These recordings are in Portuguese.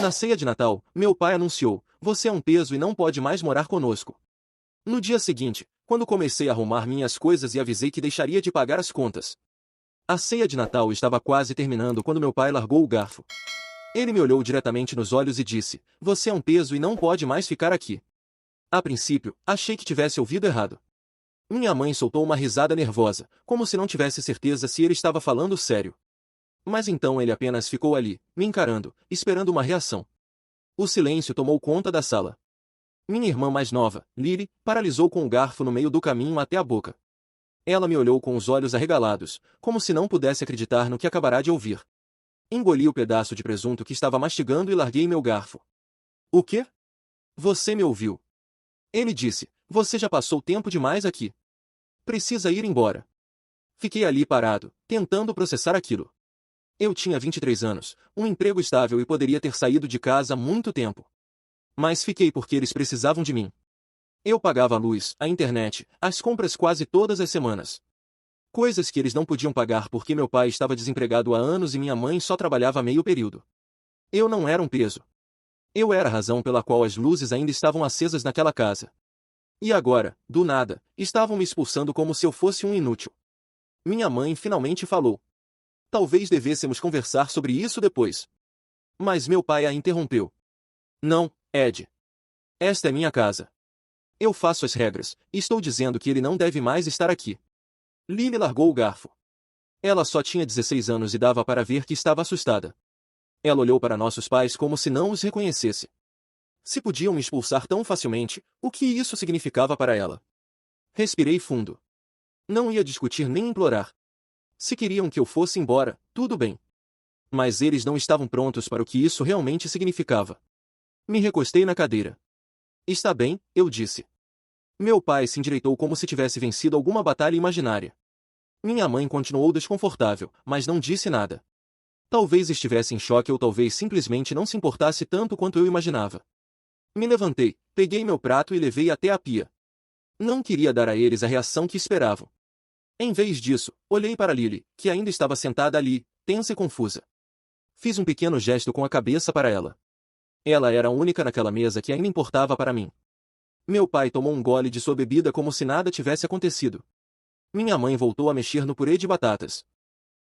Na ceia de Natal, meu pai anunciou: "Você é um peso e não pode mais morar conosco." No dia seguinte, quando comecei a arrumar minhas coisas e avisei que deixaria de pagar as contas. A ceia de Natal estava quase terminando quando meu pai largou o garfo. Ele me olhou diretamente nos olhos e disse: "Você é um peso e não pode mais ficar aqui." A princípio, achei que tivesse ouvido errado. Minha mãe soltou uma risada nervosa, como se não tivesse certeza se ele estava falando sério. Mas então ele apenas ficou ali, me encarando, esperando uma reação. O silêncio tomou conta da sala. Minha irmã mais nova, Lily, paralisou com o garfo no meio do caminho até a boca. Ela me olhou com os olhos arregalados, como se não pudesse acreditar no que acabará de ouvir. Engoli o pedaço de presunto que estava mastigando e larguei meu garfo. "O quê? Você me ouviu?" Ele disse: "Você já passou tempo demais aqui. Precisa ir embora." Fiquei ali parado, tentando processar aquilo. Eu tinha 23 anos, um emprego estável e poderia ter saído de casa há muito tempo. Mas fiquei porque eles precisavam de mim. Eu pagava a luz, a internet, as compras quase todas as semanas. Coisas que eles não podiam pagar porque meu pai estava desempregado há anos e minha mãe só trabalhava meio período. Eu não era um peso. Eu era a razão pela qual as luzes ainda estavam acesas naquela casa. E agora, do nada, estavam me expulsando como se eu fosse um inútil. Minha mãe finalmente falou: "Talvez devêssemos conversar sobre isso depois." Mas meu pai a interrompeu. "Não, Ed. Esta é minha casa. Eu faço as regras, e estou dizendo que ele não deve mais estar aqui." Lily largou o garfo. Ela só tinha 16 anos e dava para ver que estava assustada. Ela olhou para nossos pais como se não os reconhecesse. Se podiam me expulsar tão facilmente, o que isso significava para ela? Respirei fundo. Não ia discutir nem implorar. Se queriam que eu fosse embora, tudo bem. Mas eles não estavam prontos para o que isso realmente significava. Me recostei na cadeira. "Está bem," eu disse. Meu pai se endireitou como se tivesse vencido alguma batalha imaginária. Minha mãe continuou desconfortável, mas não disse nada. Talvez estivesse em choque ou talvez simplesmente não se importasse tanto quanto eu imaginava. Me levantei, peguei meu prato e levei até a pia. Não queria dar a eles a reação que esperavam. Em vez disso, olhei para Lily, que ainda estava sentada ali, tensa e confusa. Fiz um pequeno gesto com a cabeça para ela. Ela era a única naquela mesa que ainda importava para mim. Meu pai tomou um gole de sua bebida como se nada tivesse acontecido. Minha mãe voltou a mexer no purê de batatas.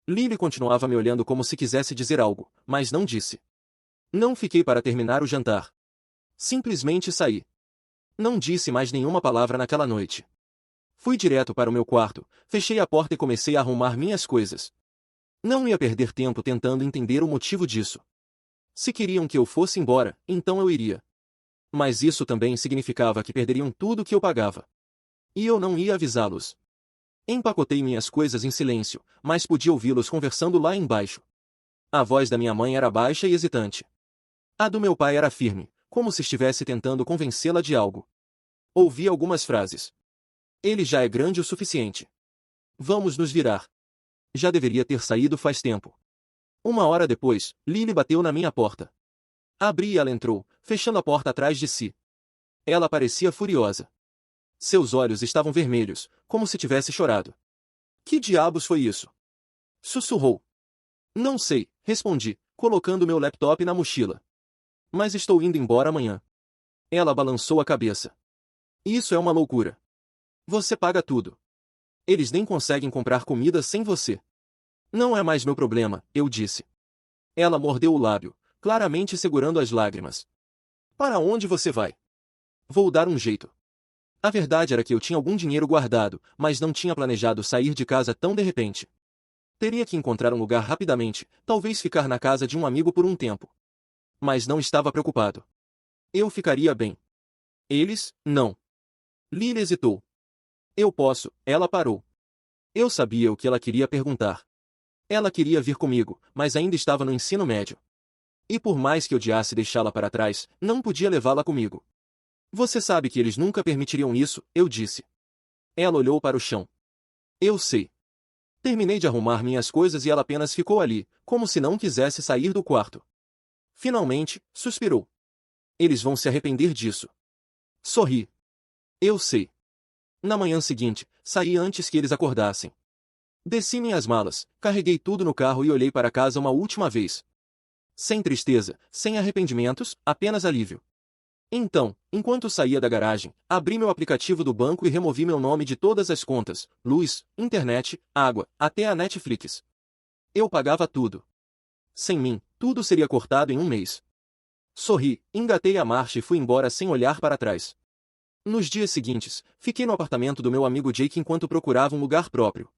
Lily continuava me olhando como se quisesse dizer algo, mas não disse. Não fiquei para terminar o jantar. Simplesmente saí. Não disse mais nenhuma palavra naquela noite. Fui direto para o meu quarto, fechei a porta e comecei a arrumar minhas coisas. Não ia perder tempo tentando entender o motivo disso. Se queriam que eu fosse embora, então eu iria. Mas isso também significava que perderiam tudo que eu pagava. E eu não ia avisá-los. Empacotei minhas coisas em silêncio, mas podia ouvi-los conversando lá embaixo. A voz da minha mãe era baixa e hesitante. A do meu pai era firme, como se estivesse tentando convencê-la de algo. Ouvi algumas frases. "Ele já é grande o suficiente. Vamos nos virar. Já deveria ter saído faz tempo." Uma hora depois, Lily bateu na minha porta. Abri e ela entrou, fechando a porta atrás de si. Ela parecia furiosa. Seus olhos estavam vermelhos, como se tivesse chorado. "Que diabos foi isso?" sussurrou. "Não sei," respondi, colocando meu laptop na mochila. "Mas estou indo embora amanhã." Ela balançou a cabeça. "Isso é uma loucura. Você paga tudo. Eles nem conseguem comprar comida sem você." "Não é mais meu problema," eu disse. Ela mordeu o lábio, claramente segurando as lágrimas. "Para onde você vai?" "Vou dar um jeito." A verdade era que eu tinha algum dinheiro guardado, mas não tinha planejado sair de casa tão de repente. Teria que encontrar um lugar rapidamente, talvez ficar na casa de um amigo por um tempo. Mas não estava preocupado. Eu ficaria bem. Eles, não. Lily hesitou. "Eu posso," ela parou. Eu sabia o que ela queria perguntar. Ela queria vir comigo, mas ainda estava no ensino médio. E por mais que odiasse deixá-la para trás, não podia levá-la comigo. "Você sabe que eles nunca permitiriam isso," eu disse. Ela olhou para o chão. "Eu sei." Terminei de arrumar minhas coisas e ela apenas ficou ali, como se não quisesse sair do quarto. Finalmente, suspirou. "Eles vão se arrepender disso." Sorri. "Eu sei." Na manhã seguinte, saí antes que eles acordassem. Desci minhas malas, carreguei tudo no carro e olhei para casa uma última vez. Sem tristeza, sem arrependimentos, apenas alívio. Então, enquanto saía da garagem, abri meu aplicativo do banco e removi meu nome de todas as contas, luz, internet, água, até a Netflix. Eu pagava tudo. Sem mim, tudo seria cortado em um mês. Sorri, engatei a marcha e fui embora sem olhar para trás. Nos dias seguintes, fiquei no apartamento do meu amigo Jake enquanto procurava um lugar próprio.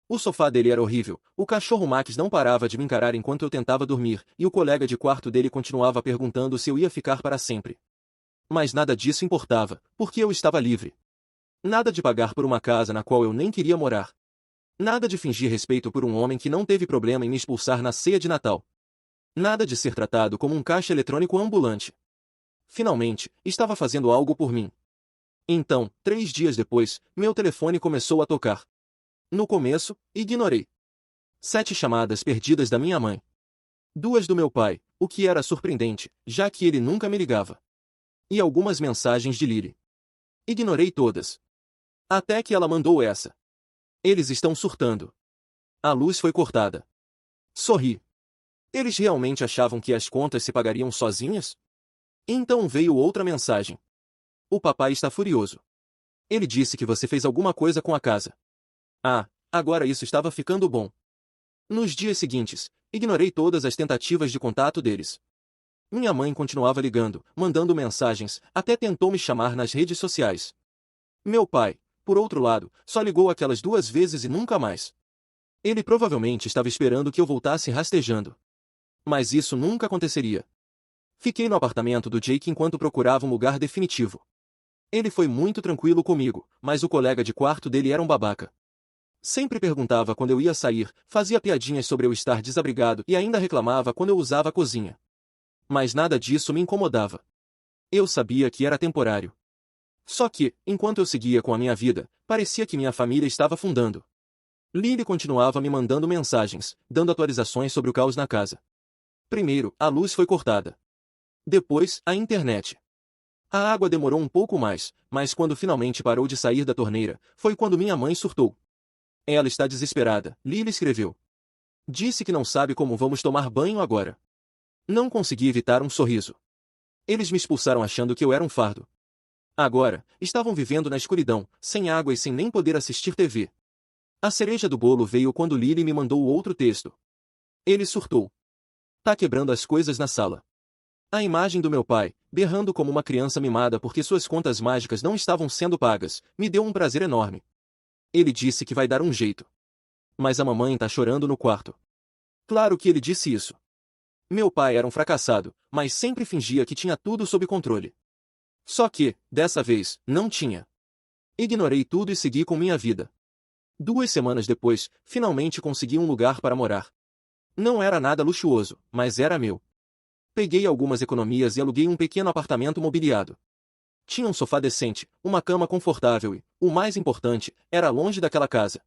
O sofá dele era horrível, o cachorro Max não parava de me encarar enquanto eu tentava dormir, e o colega de quarto dele continuava perguntando se eu ia ficar para sempre. Mas nada disso importava, porque eu estava livre. Nada de pagar por uma casa na qual eu nem queria morar. Nada de fingir respeito por um homem que não teve problema em me expulsar na ceia de Natal. Nada de ser tratado como um caixa eletrônico ambulante. Finalmente, estava fazendo algo por mim. Então, 3 dias depois, meu telefone começou a tocar. No começo, ignorei. 7 chamadas perdidas da minha mãe. 2 do meu pai, o que era surpreendente, já que ele nunca me ligava. E algumas mensagens de Lily. Ignorei todas. Até que ela mandou essa. Eles estão surtando. A luz foi cortada. Sorri. Eles realmente achavam que as contas se pagariam sozinhas? Então veio outra mensagem. O papai está furioso. Ele disse que você fez alguma coisa com a casa. Ah, agora isso estava ficando bom. Nos dias seguintes, ignorei todas as tentativas de contato deles. Minha mãe continuava ligando, mandando mensagens, até tentou me chamar nas redes sociais. Meu pai, por outro lado, só ligou aquelas 2 vezes e nunca mais. Ele provavelmente estava esperando que eu voltasse rastejando. Mas isso nunca aconteceria. Fiquei no apartamento do Jake enquanto procurava um lugar definitivo. Ele foi muito tranquilo comigo, mas o colega de quarto dele era um babaca. Sempre perguntava quando eu ia sair, fazia piadinhas sobre eu estar desabrigado e ainda reclamava quando eu usava a cozinha. Mas nada disso me incomodava. Eu sabia que era temporário. Só que, enquanto eu seguia com a minha vida, parecia que minha família estava afundando. Lily continuava me mandando mensagens, dando atualizações sobre o caos na casa. Primeiro, a luz foi cortada. Depois, a internet. A água demorou um pouco mais, mas quando finalmente parou de sair da torneira, foi quando minha mãe surtou. Ela está desesperada, Lily escreveu. Disse que não sabe como vamos tomar banho agora. Não consegui evitar um sorriso. Eles me expulsaram achando que eu era um fardo. Agora, estavam vivendo na escuridão, sem água e sem nem poder assistir TV. A cereja do bolo veio quando Lily me mandou outro texto. Ele surtou. Tá quebrando as coisas na sala. A imagem do meu pai, berrando como uma criança mimada porque suas contas mágicas não estavam sendo pagas, me deu um prazer enorme. Ele disse que vai dar um jeito. Mas a mamãe tá chorando no quarto. Claro que ele disse isso. Meu pai era um fracassado, mas sempre fingia que tinha tudo sob controle. Só que, dessa vez, não tinha. Ignorei tudo e segui com minha vida. 2 semanas depois, finalmente consegui um lugar para morar. Não era nada luxuoso, mas era meu. Peguei algumas economias e aluguei um pequeno apartamento mobiliado. Tinha um sofá decente, uma cama confortável e, o mais importante, era longe daquela casa.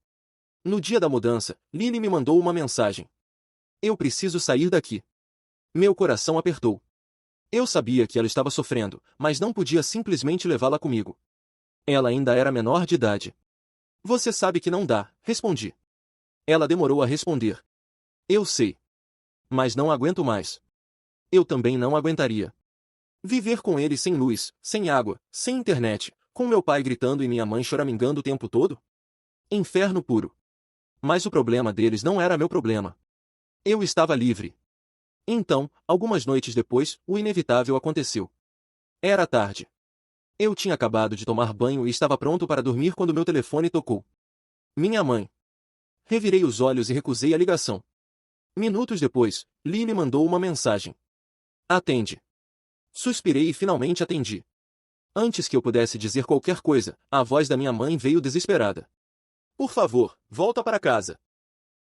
No dia da mudança, Lily me mandou uma mensagem. Eu preciso sair daqui. Meu coração apertou. Eu sabia que ela estava sofrendo, mas não podia simplesmente levá-la comigo. Ela ainda era menor de idade. Você sabe que não dá, respondi. Ela demorou a responder. Eu sei. Mas não aguento mais. Eu também não aguentaria. Viver com ele sem luz, sem água, sem internet, com meu pai gritando e minha mãe choramingando o tempo todo? Inferno puro. Mas o problema deles não era meu problema. Eu estava livre. Então, algumas noites depois, o inevitável aconteceu. Era tarde. Eu tinha acabado de tomar banho e estava pronto para dormir quando meu telefone tocou. Minha mãe. Revirei os olhos e recusei a ligação. Minutos depois, Lily mandou uma mensagem. Atende. Suspirei e finalmente atendi. Antes que eu pudesse dizer qualquer coisa, a voz da minha mãe veio desesperada. Por favor, volta para casa.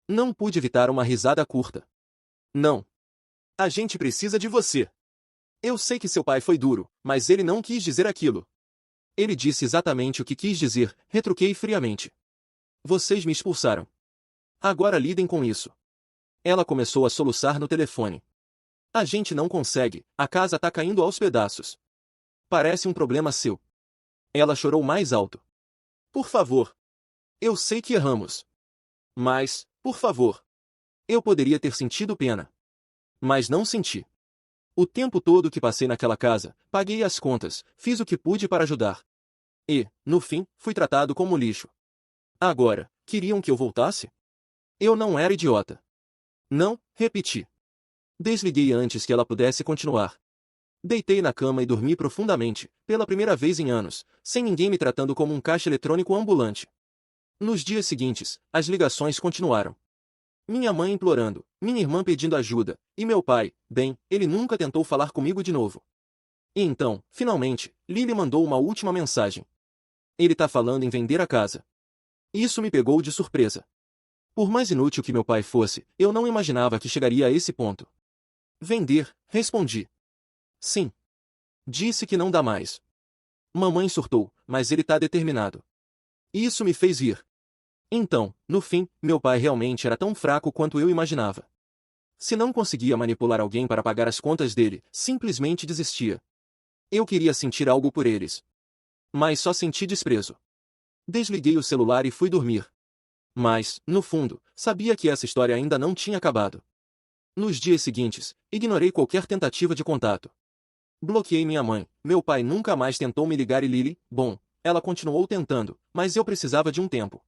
Não pude evitar uma risada curta. Não. A gente precisa de você. Eu sei que seu pai foi duro, mas ele não quis dizer aquilo. Ele disse exatamente o que quis dizer, retruquei friamente. Vocês me expulsaram. Agora lidem com isso. Ela começou a soluçar no telefone. A gente não consegue, a casa tá caindo aos pedaços. Parece um problema seu. Ela chorou mais alto. Por favor. Eu sei que erramos. Mas, por favor. Eu poderia ter sentido pena. Mas não senti. O tempo todo que passei naquela casa, paguei as contas, fiz o que pude para ajudar. E, no fim, fui tratado como lixo. Agora, queriam que eu voltasse? Eu não era idiota. Não, repeti. Desliguei antes que ela pudesse continuar. Deitei na cama e dormi profundamente, pela primeira vez em anos, sem ninguém me tratando como um caixa eletrônico ambulante. Nos dias seguintes, as ligações continuaram. Minha mãe implorando, minha irmã pedindo ajuda, e meu pai, bem, ele nunca tentou falar comigo de novo. E então, finalmente, Lily mandou uma última mensagem. Ele tá falando em vender a casa. Isso me pegou de surpresa. Por mais inútil que meu pai fosse, eu não imaginava que chegaria a esse ponto. Vender, respondi. Sim. Disse que não dá mais. Mamãe surtou, mas ele tá determinado. Isso me fez rir. Então, no fim, meu pai realmente era tão fraco quanto eu imaginava. Se não conseguia manipular alguém para pagar as contas dele, simplesmente desistia. Eu queria sentir algo por eles. Mas só senti desprezo. Desliguei o celular e fui dormir. Mas, no fundo, sabia que essa história ainda não tinha acabado. Nos dias seguintes, ignorei qualquer tentativa de contato. Bloqueei minha mãe, meu pai nunca mais tentou me ligar e Lily, bom, ela continuou tentando, mas eu precisava de um tempo.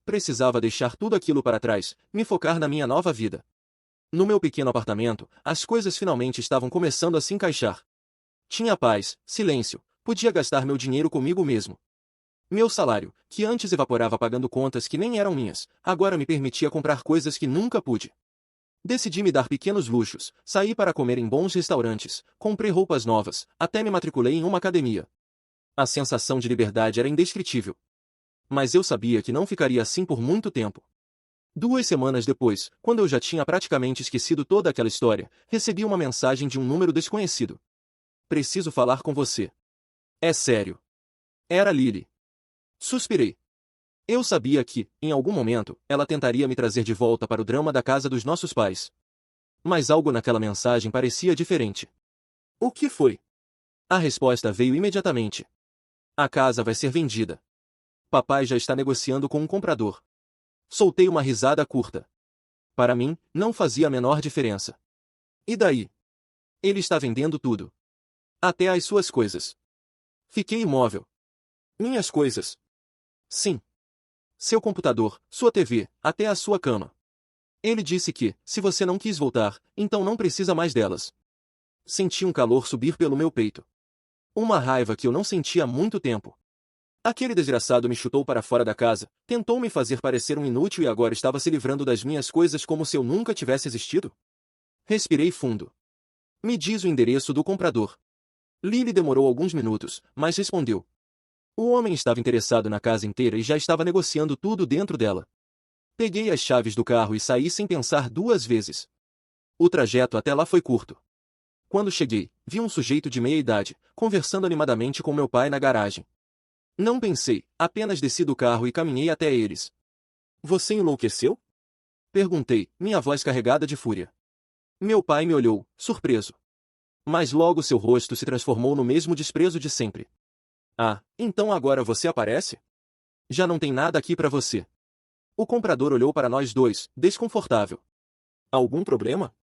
Precisava deixar tudo aquilo para trás, me focar na minha nova vida. No meu pequeno apartamento, as coisas finalmente estavam começando a se encaixar. Tinha paz, silêncio, podia gastar meu dinheiro comigo mesmo. Meu salário, que antes evaporava pagando contas que nem eram minhas, agora me permitia comprar coisas que nunca pude. Decidi me dar pequenos luxos, saí para comer em bons restaurantes, comprei roupas novas, até me matriculei em uma academia. A sensação de liberdade era indescritível. Mas eu sabia que não ficaria assim por muito tempo. 2 semanas depois, quando eu já tinha praticamente esquecido toda aquela história, recebi uma mensagem de um número desconhecido. Preciso falar com você. É sério. Era Lily. Suspirei. Eu sabia que, em algum momento, ela tentaria me trazer de volta para o drama da casa dos nossos pais. Mas algo naquela mensagem parecia diferente. O que foi? A resposta veio imediatamente. A casa vai ser vendida. Papai já está negociando com um comprador. Soltei uma risada curta. Para mim, não fazia a menor diferença. E daí? Ele está vendendo tudo. Até as suas coisas. Fiquei imóvel. Minhas coisas? Sim. Seu computador, sua TV, até a sua cama. Ele disse que, se você não quis voltar, então não precisa mais delas. Senti um calor subir pelo meu peito. Uma raiva que eu não sentia há muito tempo. Aquele desgraçado me chutou para fora da casa, tentou me fazer parecer um inútil e agora estava se livrando das minhas coisas como se eu nunca tivesse existido? Respirei fundo. Me diz o endereço do comprador. Lily demorou alguns minutos, mas respondeu. O homem estava interessado na casa inteira e já estava negociando tudo dentro dela. Peguei as chaves do carro e saí sem pensar 2 vezes. O trajeto até lá foi curto. Quando cheguei, vi um sujeito de meia idade, conversando animadamente com meu pai na garagem. Não pensei, apenas desci do carro e caminhei até eles. Você enlouqueceu? Perguntei, minha voz carregada de fúria. Meu pai me olhou, surpreso. Mas logo seu rosto se transformou no mesmo desprezo de sempre. Ah, então agora você aparece? Já não tem nada aqui para você. O comprador olhou para nós dois, desconfortável. Algum problema?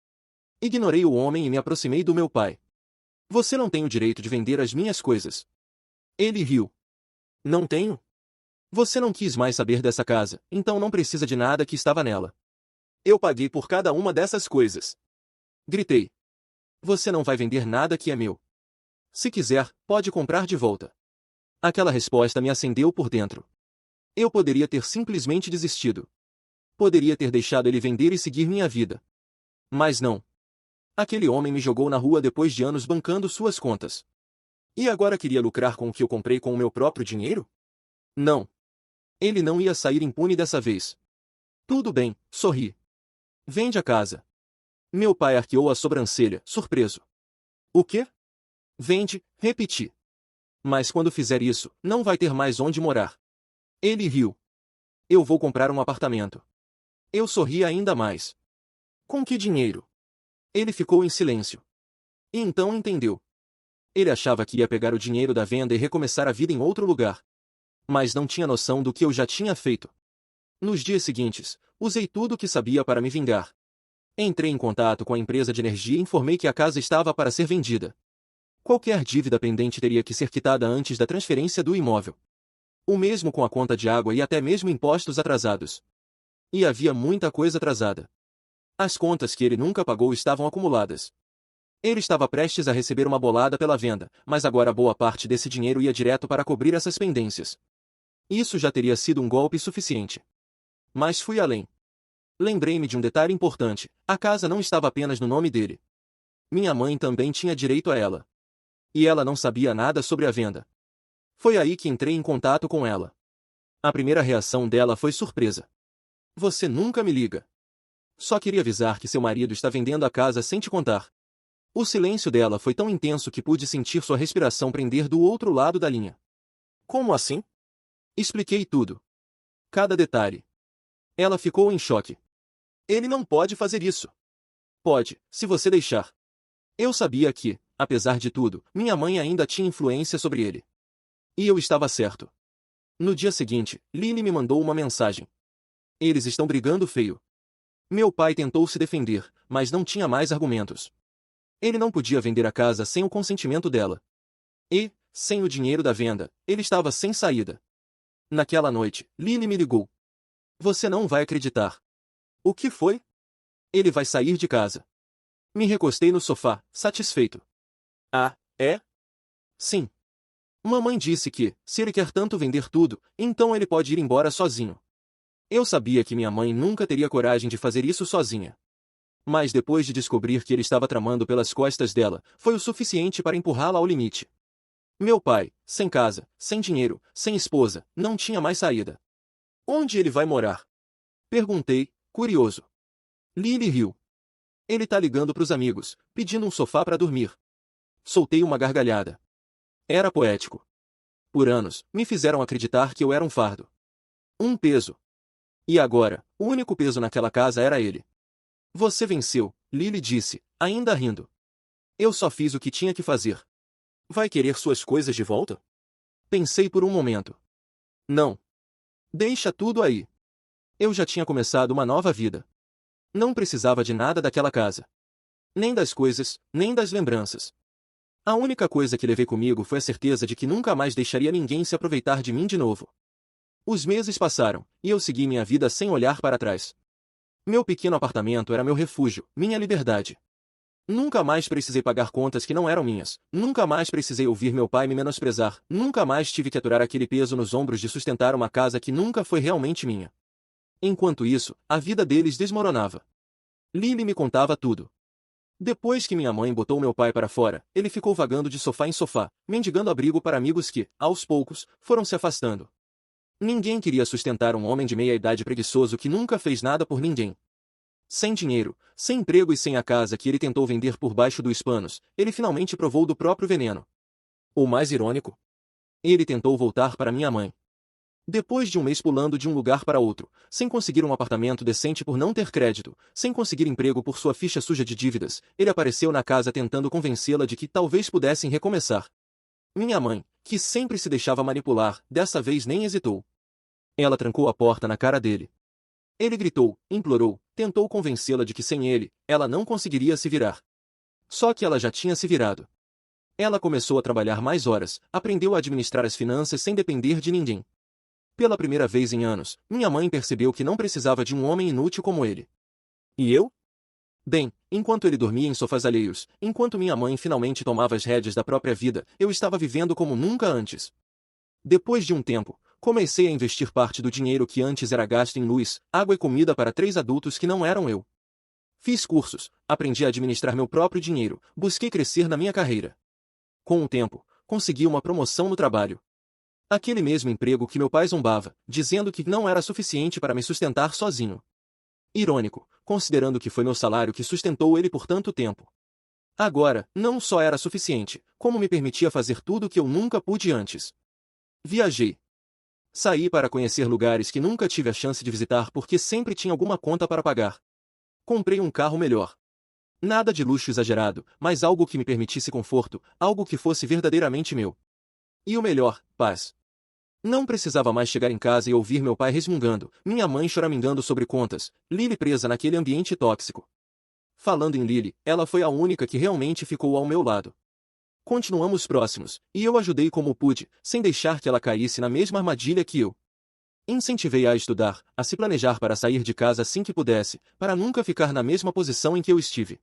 Ignorei o homem e me aproximei do meu pai. Você não tem o direito de vender as minhas coisas. Ele riu. Não tenho? Você não quis mais saber dessa casa, então não precisa de nada que estava nela. Eu paguei por cada uma dessas coisas. Gritei. Você não vai vender nada que é meu. Se quiser, pode comprar de volta. Aquela resposta me acendeu por dentro. Eu poderia ter simplesmente desistido. Poderia ter deixado ele vender e seguir minha vida. Mas não. Aquele homem me jogou na rua depois de anos bancando suas contas. E agora queria lucrar com o que eu comprei com o meu próprio dinheiro? Não. Ele não ia sair impune dessa vez. Tudo bem, sorri. Vende a casa. Meu pai arqueou a sobrancelha, surpreso. O quê? Vende, repeti. Mas quando fizer isso, não vai ter mais onde morar. Ele riu. Eu vou comprar um apartamento. Eu sorri ainda mais. Com que dinheiro? Ele ficou em silêncio. E então entendeu. Ele achava que ia pegar o dinheiro da venda e recomeçar a vida em outro lugar. Mas não tinha noção do que eu já tinha feito. Nos dias seguintes, usei tudo o que sabia para me vingar. Entrei em contato com a empresa de energia e informei que a casa estava para ser vendida. Qualquer dívida pendente teria que ser quitada antes da transferência do imóvel. O mesmo com a conta de água e até mesmo impostos atrasados. E havia muita coisa atrasada. As contas que ele nunca pagou estavam acumuladas. Ele estava prestes a receber uma bolada pela venda, mas agora boa parte desse dinheiro ia direto para cobrir essas pendências. Isso já teria sido um golpe suficiente. Mas fui além. Lembrei-me de um detalhe importante: a casa não estava apenas no nome dele. Minha mãe também tinha direito a ela. E ela não sabia nada sobre a venda. Foi aí que entrei em contato com ela. A primeira reação dela foi surpresa. Você nunca me liga. Só queria avisar que seu marido está vendendo a casa sem te contar. O silêncio dela foi tão intenso que pude sentir sua respiração prender do outro lado da linha. Como assim? Expliquei tudo. Cada detalhe. Ela ficou em choque. Ele não pode fazer isso. Pode, se você deixar. Eu sabia que, apesar de tudo, minha mãe ainda tinha influência sobre ele. E eu estava certo. No dia seguinte, Lily me mandou uma mensagem. Eles estão brigando feio. Meu pai tentou se defender, mas não tinha mais argumentos. Ele não podia vender a casa sem o consentimento dela. E, sem o dinheiro da venda, ele estava sem saída. Naquela noite, Lily me ligou. Você não vai acreditar. O que foi? Ele vai sair de casa. Me recostei no sofá, satisfeito. Ah, é? Sim. Mamãe disse que, se ele quer tanto vender tudo, então ele pode ir embora sozinho. Eu sabia que minha mãe nunca teria coragem de fazer isso sozinha. Mas depois de descobrir que ele estava tramando pelas costas dela, foi o suficiente para empurrá-la ao limite. Meu pai, sem casa, sem dinheiro, sem esposa, não tinha mais saída. Onde ele vai morar? Perguntei, curioso. Lily riu. Ele tá ligando pros amigos, pedindo um sofá para dormir. Soltei uma gargalhada. Era poético. Por anos, me fizeram acreditar que eu era um fardo. Um peso. E agora, o único peso naquela casa era ele. Você venceu, Lily disse, ainda rindo. Eu só fiz o que tinha que fazer. Vai querer suas coisas de volta? Pensei por um momento. Não. Deixa tudo aí. Eu já tinha começado uma nova vida. Não precisava de nada daquela casa. Nem das coisas, nem das lembranças. A única coisa que levei comigo foi a certeza de que nunca mais deixaria ninguém se aproveitar de mim de novo. Os meses passaram, e eu segui minha vida sem olhar para trás. Meu pequeno apartamento era meu refúgio, minha liberdade. Nunca mais precisei pagar contas que não eram minhas, nunca mais precisei ouvir meu pai me menosprezar, nunca mais tive que aturar aquele peso nos ombros de sustentar uma casa que nunca foi realmente minha. Enquanto isso, a vida deles desmoronava. Lily me contava tudo. Depois que minha mãe botou meu pai para fora, ele ficou vagando de sofá em sofá, mendigando abrigo para amigos que, aos poucos, foram se afastando. Ninguém queria sustentar um homem de meia-idade preguiçoso que nunca fez nada por ninguém. Sem dinheiro, sem emprego e sem a casa que ele tentou vender por baixo dos panos, ele finalmente provou do próprio veneno. O mais irônico? Ele tentou voltar para minha mãe. Depois de um mês pulando de um lugar para outro, sem conseguir um apartamento decente por não ter crédito, sem conseguir emprego por sua ficha suja de dívidas, ele apareceu na casa tentando convencê-la de que talvez pudessem recomeçar. Minha mãe, que sempre se deixava manipular, dessa vez nem hesitou. Ela trancou a porta na cara dele. Ele gritou, implorou, tentou convencê-la de que sem ele, ela não conseguiria se virar. Só que ela já tinha se virado. Ela começou a trabalhar mais horas, aprendeu a administrar as finanças sem depender de ninguém. Pela primeira vez em anos, minha mãe percebeu que não precisava de um homem inútil como ele. E eu? Bem, enquanto ele dormia em sofás alheios, enquanto minha mãe finalmente tomava as rédeas da própria vida, eu estava vivendo como nunca antes. Depois de um tempo, comecei a investir parte do dinheiro que antes era gasto em luz, água e comida para 3 adultos que não eram eu. Fiz cursos, aprendi a administrar meu próprio dinheiro, busquei crescer na minha carreira. Com o tempo, consegui uma promoção no trabalho. Aquele mesmo emprego que meu pai zombava, dizendo que não era suficiente para me sustentar sozinho. Irônico, considerando que foi meu salário que sustentou ele por tanto tempo. Agora, não só era suficiente, como me permitia fazer tudo o que eu nunca pude antes. Viajei. Saí para conhecer lugares que nunca tive a chance de visitar porque sempre tinha alguma conta para pagar. Comprei um carro melhor. Nada de luxo exagerado, mas algo que me permitisse conforto, algo que fosse verdadeiramente meu. E o melhor, paz. Não precisava mais chegar em casa e ouvir meu pai resmungando, minha mãe choramingando sobre contas, Lily presa naquele ambiente tóxico. Falando em Lily, ela foi a única que realmente ficou ao meu lado. Continuamos próximos, e eu ajudei como pude, sem deixar que ela caísse na mesma armadilha que eu. Incentivei-a a estudar, a se planejar para sair de casa assim que pudesse, para nunca ficar na mesma posição em que eu estive.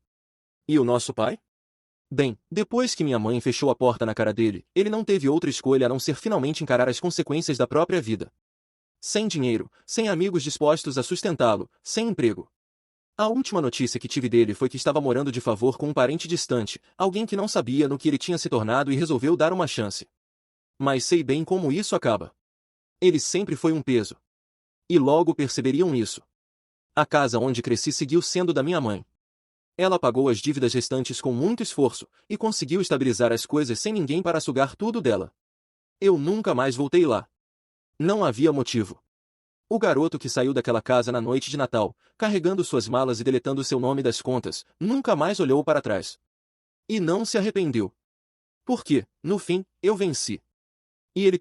E o nosso pai? Bem, depois que minha mãe fechou a porta na cara dele, ele não teve outra escolha a não ser finalmente encarar as consequências da própria vida. Sem dinheiro, sem amigos dispostos a sustentá-lo, sem emprego. A última notícia que tive dele foi que estava morando de favor com um parente distante, alguém que não sabia no que ele tinha se tornado e resolveu dar uma chance. Mas sei bem como isso acaba. Ele sempre foi um peso. E logo perceberiam isso. A casa onde cresci seguiu sendo da minha mãe. Ela pagou as dívidas restantes com muito esforço, e conseguiu estabilizar as coisas sem ninguém para sugar tudo dela. Eu nunca mais voltei lá. Não havia motivo. O garoto que saiu daquela casa na noite de Natal, carregando suas malas e deletando seu nome das contas, nunca mais olhou para trás. E não se arrependeu. Porque, no fim, eu venci. E ele